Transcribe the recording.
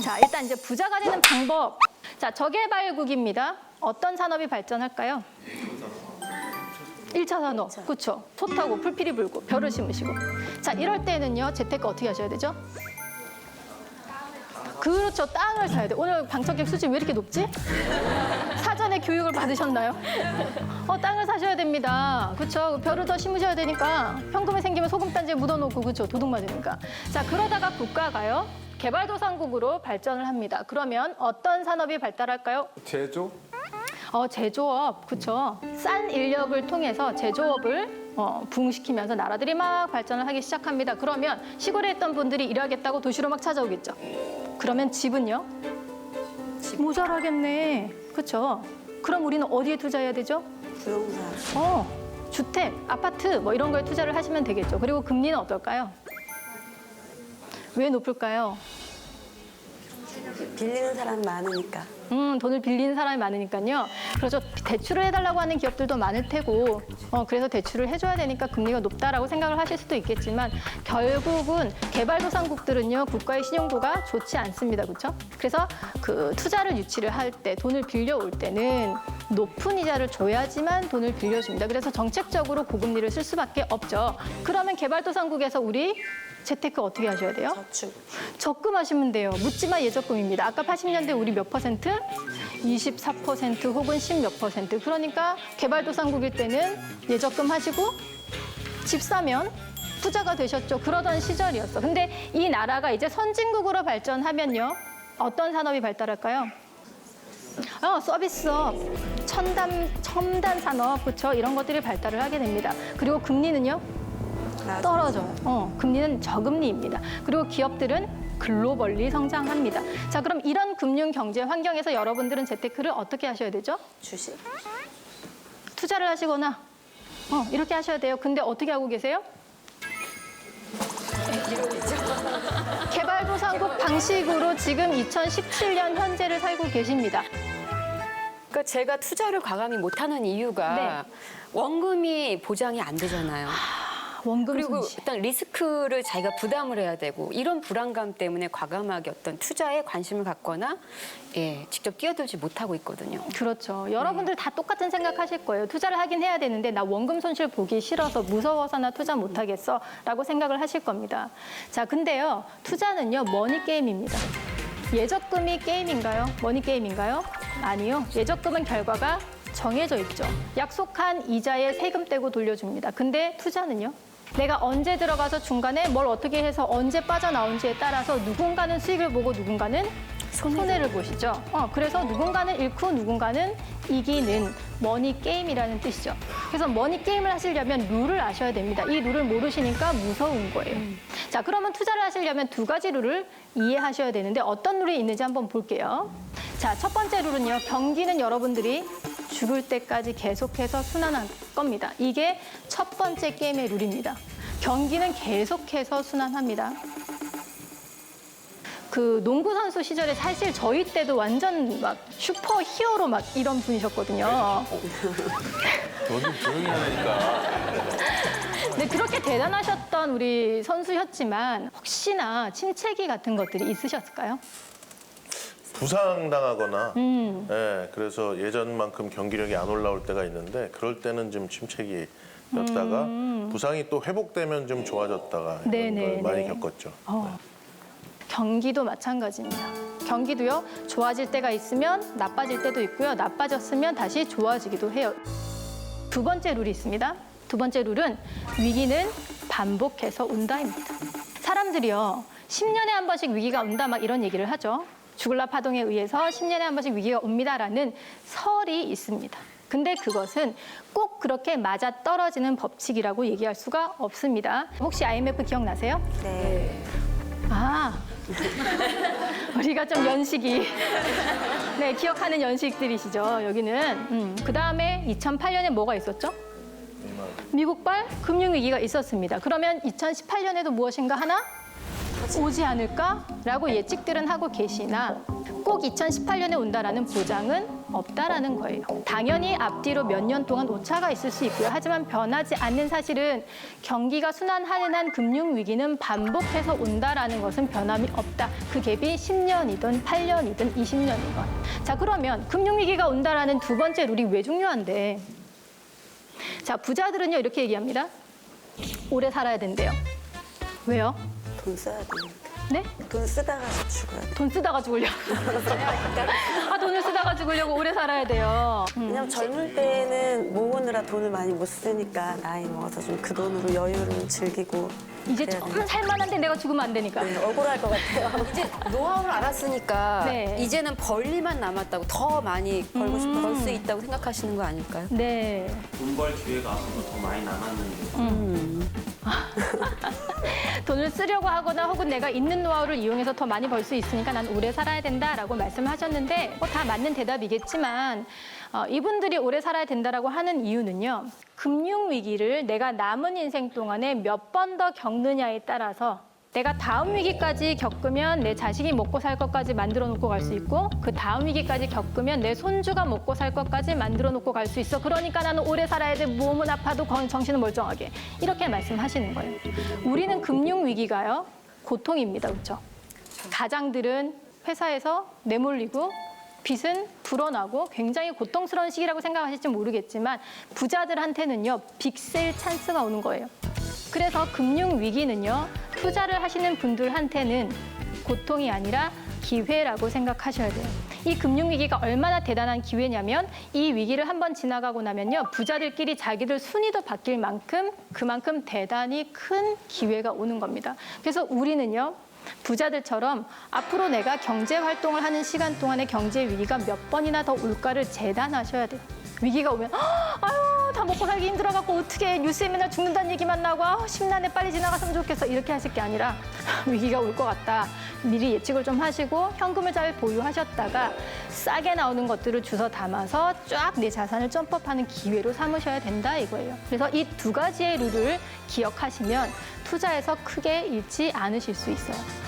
자, 일단 이제 부자가 되는 방법. 자, 저개발국입니다. 어떤 산업이 발전할까요? 1차 산업, 그렇죠. 소 타고 풀피리 불고 벼를 심으시고. 자, 이럴 때는요, 재테크 어떻게 하셔야 되죠? 그렇죠, 땅을 사야 돼. 오늘 방청객 수준 왜 이렇게 높지? 사전에 교육을 받으셨나요? 땅을 사셔야 됩니다. 그렇죠, 벼를 더 심으셔야 되니까 현금이 생기면 소금단지에 묻어놓고, 그렇죠, 도둑 맞으니까. 자, 그러다가 국가가요, 개발도상국으로 발전을 합니다. 그러면 어떤 산업이 발달할까요? 제조? 제조업, 그렇죠. 싼 인력을 통해서 제조업을 부흥시키면서 나라들이 막 발전을 하기 시작합니다. 그러면 시골에 있던 분들이 일하겠다고 도시로 막 찾아오겠죠. 그러면 집은요? 모자라겠네, 그렇죠. 그럼 우리는 어디에 투자해야 되죠? 부동산. 주택, 아파트 뭐 이런 거에 투자를 하시면 되겠죠. 그리고 금리는 어떨까요? 왜 높을까요? 빌리는 사람 많으니까. 돈을 빌리는 사람이 많으니까요. 그래서 대출을 해달라고 하는 기업들도 많을 테고, 그래서 대출을 해줘야 되니까 금리가 높다라고 생각을 하실 수도 있겠지만, 결국은 개발도상국들은요, 국가의 신용도가 좋지 않습니다, 그렇죠? 그래서 그 투자를 유치를 할 때, 돈을 빌려올 때는 높은 이자를 줘야지만 돈을 빌려줍니다. 그래서 정책적으로 고금리를 쓸 수밖에 없죠. 그러면 개발도상국에서 우리 재테크 어떻게 하셔야 돼요? 저축. 적금하시면 돼요. 묻지마 예적금입니다. 아까 80년대 우리 몇 퍼센트? 24% 혹은 10몇 퍼센트. 그러니까 개발도상국일 때는 예적금 하시고 집 사면 부자가 되셨죠. 그러던 시절이었어. 근데 이 나라가 이제 선진국으로 발전하면요, 어떤 산업이 발달할까요? 서비스업, 첨단 산업, 그렇죠? 이런 것들이 발달을 하게 됩니다. 그리고 금리는요? 떨어져요. 금리는 저금리입니다. 그리고 기업들은 글로벌리 성장합니다. 자, 그럼 이런 금융 경제 환경에서 여러분들은 재테크를 어떻게 하셔야 되죠? 주식. 투자를 하시거나 이렇게 하셔야 돼요. 근데 어떻게 하고 계세요? 개발도상국 방식으로 지금 2017년 현재를 살고 계십니다. 그러니까 제가 투자를 과감히 못하는 이유가 원금이 보장이 안 되잖아요. 원금 그리고 손실. 일단 리스크를 자기가 부담을 해야 되고 이런 불안감 때문에 과감하게 어떤 투자에 관심을 갖거나 직접 뛰어들지 못하고 있거든요. 그렇죠. 여러분들 다 똑같은 생각하실 거예요. 투자를 하긴 해야 되는데 나 원금 손실 보기 싫어서 무서워서 나 투자 못하겠어 라고 생각을 하실 겁니다. 자, 근데요, 투자는요, 머니 게임입니다. 예적금이 게임인가요? 머니 게임인가요? 아니요. 예적금은 결과가 정해져 있죠. 약속한 이자에 세금 떼고 돌려줍니다. 근데 투자는요? 내가 언제 들어가서 중간에 뭘 어떻게 해서 언제 빠져나온지에 따라서 누군가는 수익을 보고 누군가는 손해를 보시죠. 그래서 누군가는 잃고 누군가는 이기는 머니 게임이라는 뜻이죠. 그래서 머니 게임을 하시려면 룰을 아셔야 됩니다. 이 룰을 모르시니까 무서운 거예요. 자, 그러면 투자를 하시려면 두 가지 룰을 이해하셔야 되는데 어떤 룰이 있는지 한번 볼게요. 자, 첫 번째 룰은요, 경기는 여러분들이 죽을 때까지 계속해서 순환할 겁니다. 이게 첫 번째 게임의 룰입니다. 경기는 계속해서 순환합니다. 그 농구 선수 시절에 사실 저희 때도 완전 막 슈퍼 히어로 막 이런 분이셨거든요. 너는 조용히 하니까. 네, 그렇게 대단하셨던 우리 선수였지만 혹시나 침체기 같은 것들이 있으셨을까요? 부상당하거나 그래서 예전만큼 경기력이 안 올라올 때가 있는데 그럴 때는 좀 침체기였다가 부상이 또 회복되면 좀 좋아졌다가 이런 걸 많이 겪었죠. 경기도 마찬가지입니다. 경기도요, 좋아질 때가 있으면 나빠질 때도 있고요. 나빠졌으면 다시 좋아지기도 해요. 두 번째 룰이 있습니다. 두 번째 룰은 위기는 반복해서 온다입니다. 사람들이요, 10년에 한 번씩 위기가 온다 막 이런 얘기를 하죠. 주글라 파동에 의해서 10년에 한 번씩 위기가 옵니다라는 설이 있습니다. 근데 그것은 꼭 그렇게 맞아 떨어지는 법칙이라고 얘기할 수가 없습니다. 혹시 IMF 기억나세요? 네. 우리가 좀 연식이 기억하는 연식들이시죠. 여기는. 그다음에 2008년에 뭐가 있었죠? 미국발 금융위기가 있었습니다. 그러면 2018년에도 무엇인가 하나 오지 않을까라고 예측들은 하고 계시나 꼭 2018년에 온다라는 보장은 없다라는 거예요. 당연히 앞뒤로 몇 년 동안 오차가 있을 수 있고요. 하지만 변하지 않는 사실은 경기가 순환하는 한 금융위기는 반복해서 온다라는 것은 변함이 없다. 그 갭이 10년이든 8년이든 20년이건. 자, 그러면 금융위기가 온다라는 두 번째 룰이 왜 중요한데? 자, 부자들은요 이렇게 얘기합니다. 오래 살아야 된대요. 왜요? 돈 써야 되니까. 네? 돈 쓰다가 죽어야 돼. 돈 쓰다가 죽으려고. 돈을 쓰다가 죽으려고 오래 살아야 돼요. 왜냐면 젊을 때는 모으느라 돈을 많이 못 쓰니까 나이 먹어서 좀 그 돈으로 여유를 즐기고 이제 그래야 조금 살만한데 내가 죽으면 안 되니까. 네, 억울할 것 같아요. 이제 노하우를 알았으니까 네. 이제는 벌 일만 남았다고 더 많이 벌고 싶어 벌 수 있다고 생각하시는 거 아닐까요? 네. 돈 벌 기회가 앞으로 더 많이 남았는데 돈을 쓰려고 하거나 혹은 내가 있는 노하우를 이용해서 더 많이 벌 수 있으니까 난 오래 살아야 된다라고 말씀하셨는데 다 맞는 대답이겠지만 이분들이 오래 살아야 된다라고 하는 이유는요. 금융위기를 내가 남은 인생 동안에 몇 번 더 겪느냐에 따라서 내가 다음 위기까지 겪으면 내 자식이 먹고 살 것까지 만들어 놓고 갈 수 있고 그 다음 위기까지 겪으면 내 손주가 먹고 살 것까지 만들어 놓고 갈 수 있어. 그러니까 나는 오래 살아야 돼. 몸은 아파도 정신은 멀쩡하게. 이렇게 말씀하시는 거예요. 우리는 금융위기가요. 고통입니다. 그렇죠? 가장들은 회사에서 내몰리고 빚은 불어나고 굉장히 고통스러운 시기라고 생각하실지 모르겠지만 부자들한테는요. 빅셀 찬스가 오는 거예요. 그래서 금융위기는요. 투자를 하시는 분들한테는 고통이 아니라 기회라고 생각하셔야 돼요. 이 금융위기가 얼마나 대단한 기회냐면 이 위기를 한번 지나가고 나면요. 부자들끼리 자기들 순위도 바뀔 만큼 그만큼 대단히 큰 기회가 오는 겁니다. 그래서 우리는요. 부자들처럼 앞으로 내가 경제 활동을 하는 시간 동안에 경제 위기가 몇 번이나 더 올까를 재단하셔야 돼요. 위기가 오면 아유 다 먹고 살기 힘들어갖고 어떻게 뉴스에 맨날 죽는다는 얘기만 나오고 아우 심란해 빨리 지나갔으면 좋겠어 이렇게 하실 게 아니라 위기가 올 것 같다. 미리 예측을 좀 하시고 현금을 잘 보유하셨다가 싸게 나오는 것들을 주워 담아서 쫙 내 자산을 점프업하는 기회로 삼으셔야 된다 이거예요. 그래서 이 두 가지의 룰을 기억하시면 투자에서 크게 잃지 않으실 수 있어요.